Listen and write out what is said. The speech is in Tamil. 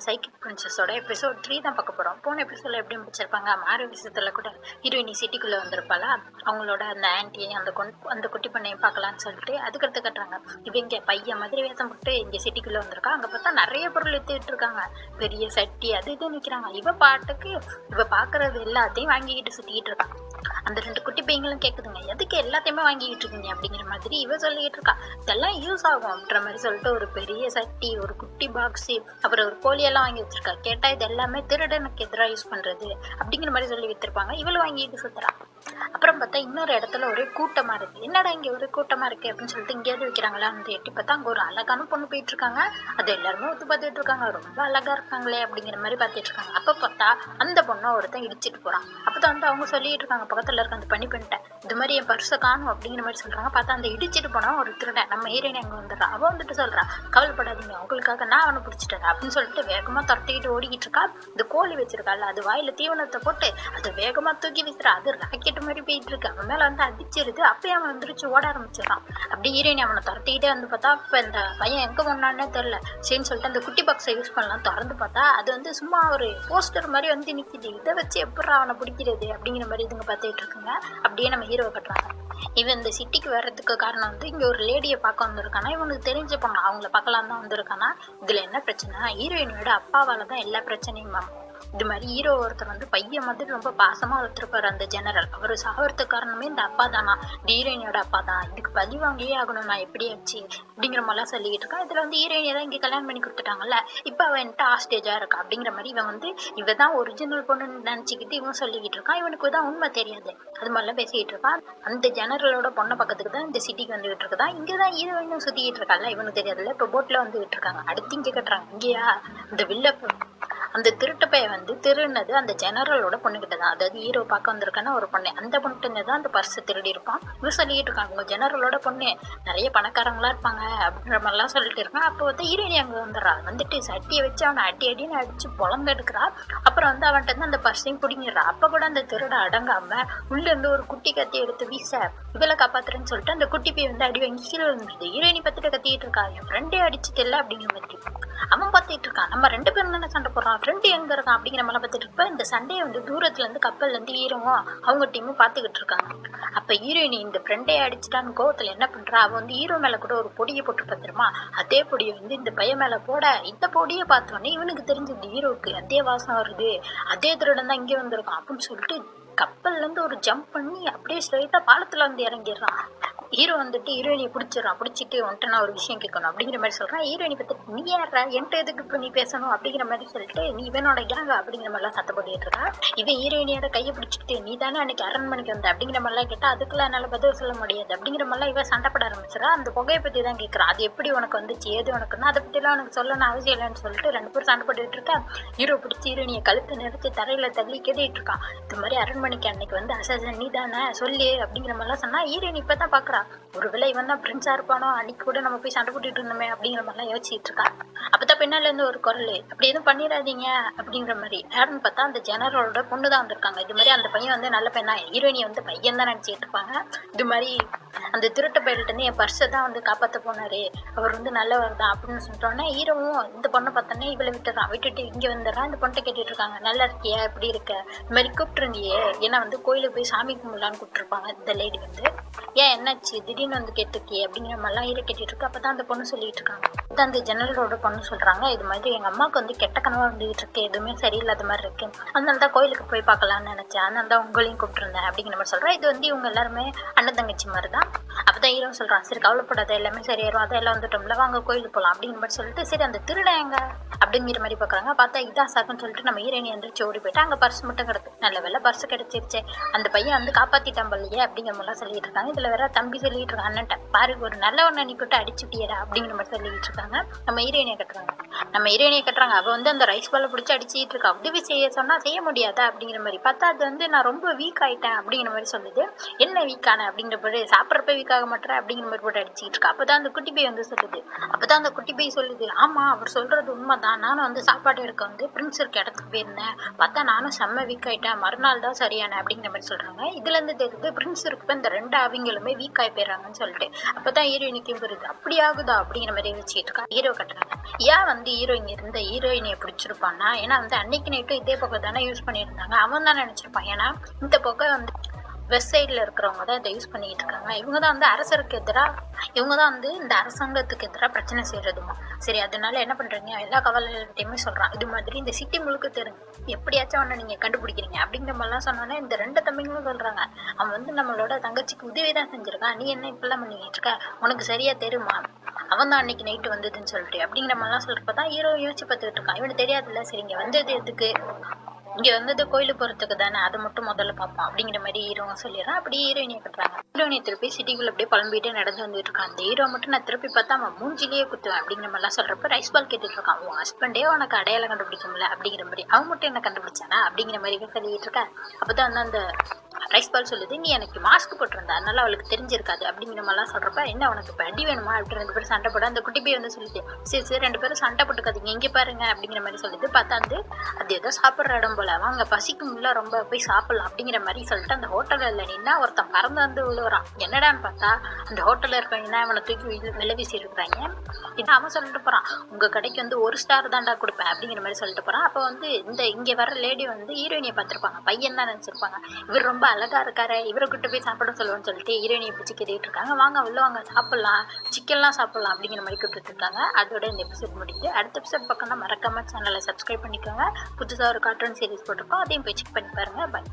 சைக்கிக் பிரின்சஸோட எபிசோட் 3 தான் பார்க்க போகிறோம். போன எபிசோடில் எப்படி முடிச்சிருப்பாங்க, மாறு விஷயத்தில் கூட ஹீரோயினி சிட்டிக்குள்ளே வந்திருப்பாளா, அவங்களோட அந்த ஆன்ட்டியை அந்த குட்டி பண்ணையை பார்க்கலான்னு சொல்லிட்டு அதுக்கடுத்து கட்டுறாங்க. இவங்க பையன் மாதிரி வேஷம் போட்டு இங்கே சிட்டிக்குள்ளே வந்திருக்கா. அங்கே பார்த்தா நிறைய பொருள் எடுத்துக்கிட்டு இருக்காங்க, பெரிய சட்டி அது இது நிற்கிறாங்க. இவ பாட்டுக்கு இவ பார்க்குறது எல்லாத்தையும் வாங்கிக்கிட்டு சுற்றிக்கிட்டு இருக்காங்க. அந்த 2 குட்டி பையங்களும் கேட்குதுங்க, எதுக்கு எல்லாத்தையுமே வாங்கிக்கிட்டு இருக்கீங்க அப்படிங்கிற மாதிரி இவ சொல்லிக்கிட்டு இருக்கா. இதெல்லாம் யூஸ் ஆகும் அப்படின்ற மாதிரி சொல்லிட்டு ஒரு பெரிய சட்டி, ஒரு குட்டி பாக்ஸு, அப்புறம் ஒரு கோழியெல்லாம் வாங்கி வச்சிருக்கா. கேட்டால் இது எல்லாமே திருடனுக்கு எதிராக யூஸ் பண்ணுறது அப்படிங்கிற மாதிரி சொல்லி விற்றுருப்பாங்க. இவளும் வாங்கிட்டு சுற்றுறா. அப்புறம் பார்த்தா இன்னொரு இடத்துல ஒரே கூட்டமாக இருக்குது. என்னடா இங்கே ஒரு கூட்டமாக இருக்குது அப்படின்னு சொல்லிட்டு இங்கேயாவது வைக்கிறாங்களா வந்து எட்டி பார்த்தா அங்கே ஒரு அழகான பொண்ணு போயிட்டு இருக்காங்க. அது எல்லாருமே ஒத்து பார்த்துட்டு இருக்காங்க, ரொம்ப அழகாக இருக்காங்களே அப்படிங்கிற மாதிரி பார்த்துட்டு இருக்காங்க. அப்போ பார்த்தா அந்த பொண்ணை ஒருத்தன் இடிச்சிட்டு போகிறான். அப்போ தான் வந்து அவங்க சொல்லிட்டு இருக்காங்க பக்கத்தில் இருக்க அந்த பண்ணிட்டேன், இது மாதிரி என் பர்ஸை காணும் அப்படிங்கிற மாதிரி சொல்கிறாங்க. பார்த்தா அந்த இடிச்சிட்டு போனால் ஒரு திருடன் நம்ம ஹீரோயின் அங்கே வந்துடுறா. அவள் வந்துட்டு சொல்கிறா, கவலைப்படாதீங்க உங்களுக்காக நான் அவனை பிடிச்சிட்டேன் அப்படின்னு சொல்லிட்டு வேகமாக துரத்திக்கிட்டு ஓடிக்கிட்டு இருக்கா. இந்த கோழி வச்சிருக்காள், அது வாயில் தீவனத்தை போட்டு அதை வேகமாக தூக்கி வீசுறா. அது ராக்கெட் மாதிரி போயிட்டு இருக்கு. அவன் மேலே வந்து அடிச்சிருது. அப்பயே அவன் வந்துருச்சு ஓட ஆரம்பிச்சிடறான். அப்படி ஹீரோயின் அவனை துரத்திக்கிட்டே வந்து பார்த்தா இப்போ இந்த பையன் எங்கே போனான்னே தெரில. சரின்னு சொல்லிட்டு அந்த குட்டி பாக்ஸை யூஸ் பண்ணலாம். திறந்து பார்த்தா அது வந்து சும்மா ஒரு போஸ்டர் மாதிரி வந்து நிற்கிது. இதை வச்சு எப்படி அவனை பிடிக்கிறது அப்படிங்கிற மாதிரி இதுங்க பார்த்துட்டு இருக்குங்க. அப்படியே நம்ம ஹீரோவை கட்டுறாங்க. இவன் இந்த சிட்டிக்கு வர்றதுக்கு காரணம் வந்து இங்கே ஒரு லேடியை பார்க்க வந்திருக்கானா. இவனுக்கு தெரிஞ்ச பொண்ணு, அவங்கள பார்க்கலாம் தான் வந்திருக்கானா. இதில் என்ன பிரச்சனை, ஹீரோயினோட அப்பாவால் தான் எல்லா பிரச்சனையும். இது மாதிரி ஹீரோ ஒருத்தர் வந்து பையன் மாதிரி ரொம்ப பாசமாக வளர்த்துருப்பாரு அந்த ஜெனரல். அவர் சாகிறதுக்கு காரணமே இந்த அப்பா தானா, இந்த ஹீரோயினோட அப்பா தான். இதுக்கு பழி வாங்கியே ஆகணும் நான் எப்படியாச்சு அப்படிங்கிற மாதிரிலாம் சொல்லிக்கிட்டு இருக்கான். இதில் வந்து ஹீரோயினை தான் இங்கே கல்யாணம் பண்ணி கொடுத்துட்டாங்கல்ல, இப்போ அவன் என்கிட்ட ஆஸ்டேஜாக இருக்கா அப்படிங்கிற மாதிரி இவன் வந்து இவ தான் ஒரிஜினல் பொண்ணுன்னு நினச்சிக்கிட்டு இவன் சொல்லிக்கிட்டு இருக்கான். இவனுக்கு தான் உண்மை தெரியாது, அது மாதிரிலாம் பேசிக்கிட்டு இருக்கான். அந்த ஜெனரலோட பொண்ணை பக்கத்துக்கு தான் இந்த சிட்டிக்கு வந்துகிட்டு இருக்குதான். இங்கே தான் ஹீரோயினும் சுற்றிக்கிட்டு இருக்கால, இவனுக்கு தெரியாதுல்ல. இப்போ போட்டில் வந்துகிட்டு இருக்காங்க. அடுத்து இங்கே கட்டுறாங்க. இங்கேயா இந்த வில்ல அந்த திருட்டு பையன் வந்து திருடினது அந்த ஜெனரலோட பொண்ணுகிட்ட தான். அதாவது ஹீரோ பார்க்க வந்திருக்கான ஒரு பொண்ணு, அந்த பொண்ணுகிட்ட தான் அந்த பர்ஸை திருடி இருப்பான். இவன் சொல்லிட்டு இருக்கான், இவங்க ஜெனரலோட பொண்ணு நிறைய பணக்காரங்களா இருப்பாங்க அப்படின்ற மாதிரிலாம் சொல்லிட்டு இருக்கான். அப்போ வந்து ஹீரோயினி அங்கே வந்துடுறா. வந்துட்டு சட்டியை வச்சு அவனை அடின்னு அடிச்சு பொழந்து எடுக்கிறா. அப்புறம் வந்து அவன்கிட்ட இருந்து அந்த பர்ஸையும் பிடிங்கிடுறா. அப்போ கூட அந்த திருட அடங்காம உள்ள இருந்து ஒரு குட்டி கத்தி எடுத்து வீச இவளை காப்பாத்துறேன்னு சொல்லிட்டு அந்த குட்டி போய் வந்து அடி வாங்கி கீழே வந்துடுது. ஹீரோயினி பார்த்துட்டு கத்திட்டு இருக்கா, என் ஃப்ரெண்டே அடிச்சுட்டு இல்லை அப்படிங்கிற மாதிரி அவன் பார்த்துட்டு இருக்கான். நம்ம 2 பேரும் தானே சண்டை போடுறான், ஃப்ரெண்டு எங்க இருக்கான் அப்படிங்கிற மாதிரி பார்த்துட்டு இருப்ப இந்த சண்டையை வந்து தூரத்துல இருந்து கப்பல்ல இருந்து ஹீரோவும் அவங்க டீமும் பார்த்துக்கிட்டு இருக்காங்க. அப்ப ஹீரோயினி இந்த ஃப்ரெண்டே அடிச்சுட்டான்னு கோவத்துல என்ன பண்றா, அவ வந்து ஹீரோ மேல கூட ஒரு பொடியை போட்டு பார்த்துருமா. அதே பொடியை வந்து இந்த பையன் மேல போட இந்த பொடியை பார்த்தோன்னே இவனுக்கு தெரிஞ்சது ஹீரோக்கு அதே வாசம் வருது, அதே திருடன் தான் இங்கே வந்திருக்கான் அப்படின்னு சொல்லிட்டு கப்பல்ல இருந்து ஒரு ஜம்ப் பண்ணி அப்படியே ஸ்ட்ரைட்டா பாலத்துல வந்து இறங்கிடுறான். ஹீரோ வந்துட்டு ஹீரோயினியை பிடிச்சிடறான். பிடிச்சிட்டு வந்துட்டு நான் ஒரு விஷயம் கேட்கணும் அப்படிங்கிற மாதிரி சொல்றான். ஹீரோயினி பார்த்து நீ யாரா என்கிட்ட எதுக்கு இப்போ நீ பேசணும் அப்படிங்கிற மாதிரி சொல்லிட்டு நீ இவனோட கேங்க அப்படிங்கிற மாதிரிலாம் சத்தம் போட்டுக்கிட்டு இருக்கா. இவன் ஹீரோயினியோட கையை பிடிச்சிக்கிட்டு நீ தானே அன்னைக்கு அரண்மனைக்கு வந்த அப்படிங்கிற மாதிரிலாம் கேட்டா அதுக்கெல்லாம் என்னால் பதில் சொல்ல முடியாது அப்படிங்கிற மாதிரிலாம் இவன் சண்டைப்பட ஆரம்பிச்சிடா. அந்த புகையை பற்றி தான் கேட்குறான். அது எப்படி உனக்கு வந்துச்சு, ஏது உனக்குன்னா அதை பற்றிலாம் உனக்கு சொல்லணும் அவசியம் இல்லைன்னு சொல்லிட்டு 2 பேரும் சண்டை போட்டுக்கிட்டு இருக்கா. ஹீரோ பிடிச்சி ஹீரோயினியை கழுத்தை நிறுத்தி தரையில தள்ளி கேட்டுட்டு இருக்கான். இது மாதிரி அரண்மனைக்கு அன்னைக்கு வந்து அசன் நீ தானே சொல்லு அப்படிங்கிற மாதிரிலாம் சொன்னா ஹீரோயின் இப்போ தான் பார்க்குறா. ஒருவேளை இவன் தான் பிரின்ஸா இருப்பானோ, அன்னைக்கு கூட நம்ம போய் சண்டை போட்டுட்டு இருந்தோமே அப்படிங்கிற மாதிரிலாம் யோசிச்சுட்டு இருக்கா. அப்பதான் பின்னால இருந்து ஒரு குரல், அப்படி எதுவும் பண்ணிடாதீங்க அப்படிங்கிற மாதிரி. யாருன்னு பார்த்தா அந்த ஜெனரலோட பொண்ணு தான் வந்திருக்காங்க. இது மாதிரி அந்த பையன் வந்து நல்ல பையனா, ஹீரோயினி வந்து பையன் தான் நினைச்சிட்டு இருப்பாங்க. இது மாதிரி அந்த திருட்ட பையன்கிட்ட இருந்து என் பர்ஸை தான் வந்து காப்பாற்ற போனாரு, அவர் வந்து நல்லவர் தான் அப்படின்னு சொல்லிட்டோன்னே ஹீரோவும் இந்த பொண்ணை பார்த்தோன்னே இவளை விட்டுறான். விட்டுட்டு இங்கே வந்துடுறான். இந்த பொண்ணை கேட்டுட்டு இருக்காங்க, நல்லா இருக்கியா, எப்படி இருக்க, இது மாதிரி கூப்பிட்டுருந்தியே. ஏன்னா வந்து கோயிலுக்கு போய் சாமி கும்பிடலான்னு கூப்பிட்டுருப்பாங்க. இந்த லேடி வந்து ஏன் என்னாச்சு திடீர்னு வந்து கேட்டிருக்கியே அப்படிங்கிற மாதிரிலாம் ஹீரோ கேட்டுட்டு இருக்கு. அப்பதான் அந்த பொண்ணு சொல்லிட்டு இருக்காங்க. அதான் அந்த ஜெனரலோட பொண்ணு சொல்றாங்க, இது மாதிரி எங்க அம்மாவுக்கு வந்து கெட்ட கனவா வந்துகிட்டு இருக்கு, எதுவுமே சரியில்லாத மாதிரி இருக்கு, அதனால தான் கோயிலுக்கு போய் பார்க்கலாம்னு நினைச்சேன், அதனால தான் உங்களையும் கூப்பிட்டுருந்தேன் அப்படிங்கிற மாதிரி சொல்றேன். இது வந்து இவங்க எல்லாருமே அண்ணன் தங்கச்சி மாதிரி தான். அப்பதான் ஹீரோ சொல்றான், சரி கவலைப்படாத எல்லாமே சரியாயிரும், அதெல்லாம் வந்துட்டோம்ல வாங்க கோயிலுக்கு போகலாம் அப்படிங்கிற மாதிரி சொல்லிட்டு சரி அந்த திருடன் எங்க அப்படிங்கிற மாதிரி பார்க்குறாங்க. பார்த்தா இதான் சாக்குன்னு சொல்லிட்டு நம்ம ஹீரோயினி எந்திரிச்சு ஓடி போயிட்டு அங்கே பர்ஸ் மட்டும் கிடக்கு. நல்ல வேலை பர்ஸ் கிடைச்சிருச்சு, அந்த பையன் வந்து காப்பாத்திட்டான் பள்ளியே அப்படிங்கிற மாதிரிலாம் சொல்லிட்டு இருக்காங்க. இதுல வேற தம்பி சொல்லிட்டு இருக்கான் அண்ணன்ட்ட, பாரு ஒரு நல்ல ஒன்று நீ போட்டு அடிச்சுட்டியடா அப்படிங்கிற மாதிரி சொல்லிட்டு இருக்காங்க. நம்ம ஹீரோயினியை கட்டுறாங்க. அவ வந்து அந்த ரைஸ் பாலை பிடிச்சி அடிச்சுட்டு இருக்கா. உதவி செய்ய சொன்னா செய்ய முடியாதா அப்படிங்கிற மாதிரி. பார்த்தா அது வந்து நான் ரொம்ப வீக் ஆயிட்டேன் அப்படிங்கிற மாதிரி சொல்லுது. என்ன வீக்கான அப்படிங்கிற போது சாப்பிட்றப்ப வீக் ஆக மாட்டேன் அப்படிங்கிற மாதிரி போட்டு அடிச்சுட்டு இருக்கா. அப்பதான் அந்த குட்டி பை வந்து சொல்லுது, ஆமா அவர் சொல்றது உண்மைதான், நானும் வந்து சாப்பாடு எடுக்க வந்து பிரின்ஸ் இருக்க இடத்துக்கு போயிருந்தேன், பார்த்தா நானும் செம்ம வீக் ஆயிட்டேன், மறுநாள் தான் சரியான அப்படிங்கிற மாதிரி சொல்றாங்க. இதுல இருந்து தெரியுது பிரின்ஸ் இருக்க இந்த 2 அவங்களுமே வீக் ஆகி போயிடுறாங்கன்னு சொல்லிட்டு. அப்பதான் ஹீரோயினிக்கும் புரியுது, அப்படி ஆகுதா அப்படிங்கிற மாதிரி வச்சுட்டு இருக்கா ஹீரோ கட்டுறாங்க. ஏன் வந்து ஹீரோயின் இருந்த ஹீரோயினியை பிடிச்சிருப்பான்னா, ஏன்னா வந்து அன்னைக்கு நைட்டும் இதே புகை தானே யூஸ் பண்ணியிருந்தாங்க. அவன் தான் நினைச்சிருப்பான். ஏன்னா இந்த புகை வந்து வெஸ்ட் சைடில் இருக்கிறவங்க தான் இதை யூஸ் பண்ணிக்கிட்டு இருக்காங்க. இவங்க தான் வந்து அரசருக்கு எதிராக, இவங்க தான் வந்து இந்த அரசாங்கத்துக்கு எதிராக பிரச்சனை செய்யறதுமா. சரி, அதனால என்ன பண்றீங்க, எல்லா கவலைகிட்டையுமே சொல்றான், இது மாதிரி இந்த சிட்டி முழுக்க தெரிஞ்சு எப்படியாச்சும் அவனை நீங்க கண்டுபிடிக்கிறீங்க அப்படிங்கிற மாதிரிலாம் சொன்னோன்னே இந்த 2 தம்பிங்களும் சொல்றாங்க, அவன் வந்து நம்மளோட தங்கச்சிக்கு உதவி தான் செஞ்சிருக்கான், நீ என்ன இப்பெல்லாம் பண்ணிக்கிட்டு இருக்க, உனக்கு சரியா தெரியுமா, அவன் தான் அன்னைக்கு நைட்டு வந்ததுன்னு சொல்லிட்டு அப்படிங்கிற மாதிரிலாம் சொல்றப்பதான் ஹீரோ யோசிச்சு பார்த்துக்கிட்டு இருக்கான். இவனுக்கு தெரியாதுல்ல, சரி இங்க வந்தது எதுக்கு, இங்க வந்தது கோயிலுக்கு போறதுக்கு தானே, அதை மட்டும் முதல்ல பார்ப்போம் அப்படிங்கிற மாதிரி ஹீரோங்க சொல்லிடுறான். அப்படி ஹீரோயினியை கட்டுறாங்க. ஹீரோயினை திருப்பி சிட்டிக்குள்ள அப்படியே புலம்பிட்டே நடந்து வந்துட்டு இருக்கான். அந்த ஹீரோ மட்டும் நான் திருப்பி பார்த்தா அவன் மூஞ்சிலேயே குத்துவேன் அப்படிங்கிற மாதிரிலாம் சொல்றப்ப ரைஸ் பால் கேட்டுட்டு இருக்கான். உன் ஹஸ்பண்டே உனக்கு அடையாளம் கண்டுபிடிக்க முடியல அப்படிங்கிற மாதிரி, அவன் மட்டும் என்ன கண்டுபிடிச்சானா அப்படிங்கிற மாதிரி சொல்லிட்டு இருக்கேன். அப்பதான் வந்து அந்த ரைஸ் பால் சொல்லுது, நீ எனக்கு மாஸ்க் போட்டிருந்தா அதனால அவளுக்கு தெரிஞ்சிருக்காது அப்படிங்கிற மாதிரிலாம் சொல்றப்ப, என்ன உனக்கு இப்போ அடி வேணுமா அப்படி 2 பேரும் சண்டை போட அந்த குட்டி போய் வந்து சொல்லிட்டு, சரி சரி 2 பேரும் சண்டை போட்டுக்காதீங்க இங்கே பாருங்க அப்படிங்கிற மாதிரி சொல்லுது. பார்த்தா வந்து அது ஏதோ சாப்பிட்ற இடம் போல, அவங்க பசிக்கும் இல்லை ரொம்ப போய் சாப்பிடலாம் அப்படிங்கிற மாதிரி சொல்லிட்டு அந்த ஹோட்டலில் நின்னா ஒருத்தன் பறந்து வந்து விழுவுறான். என்னடான்னு பார்த்தா அந்த ஹோட்டலில் இருக்கவங்கன்னா அவனை தூக்கி விலை வீசி இருக்கிறாங்க. இதை அவன் சொல்லிட்டு போறான், உங்க கடைக்கு வந்து 1 ஸ்டார் தாண்டா கொடுப்பேன் அப்படிங்கிற மாதிரி சொல்லிட்டு போறான். அப்போ வந்து இந்த இங்கே வர லேடி வந்து ஹீரோயினியை பார்த்துருப்பாங்க, பையன் தான் நினச்சிருப்பாங்க. இவர் ரொம்ப அழகா இருக்காரு, இவரை கிட்ட போய் சாப்பிட சொல்லுவோம்னு சொல்லிட்டு ஹீரோயினியை பிடிச்சி கேட்டுட்டு இருக்காங்க. வாங்க உள்ள வாங்க சாப்பிடலாம், சிக்கன்லாம் சாப்பிடலாம் அப்படிங்கிற மாதிரி கூப்பிட்டு இருக்காங்க. அதோட இந்த எபிசோட் முடியுது. அடுத்த எபிசோட் பக்கம்னா மறக்காம சேனலை சப்ஸ்கிரைப் பண்ணிக்கோங்க. புதுசாக ஒரு கார்ட்டூன் சீரிஸ் போட்டிருக்கோம், அதையும் போய் செக் பண்ணி பாருங்க. பாய்.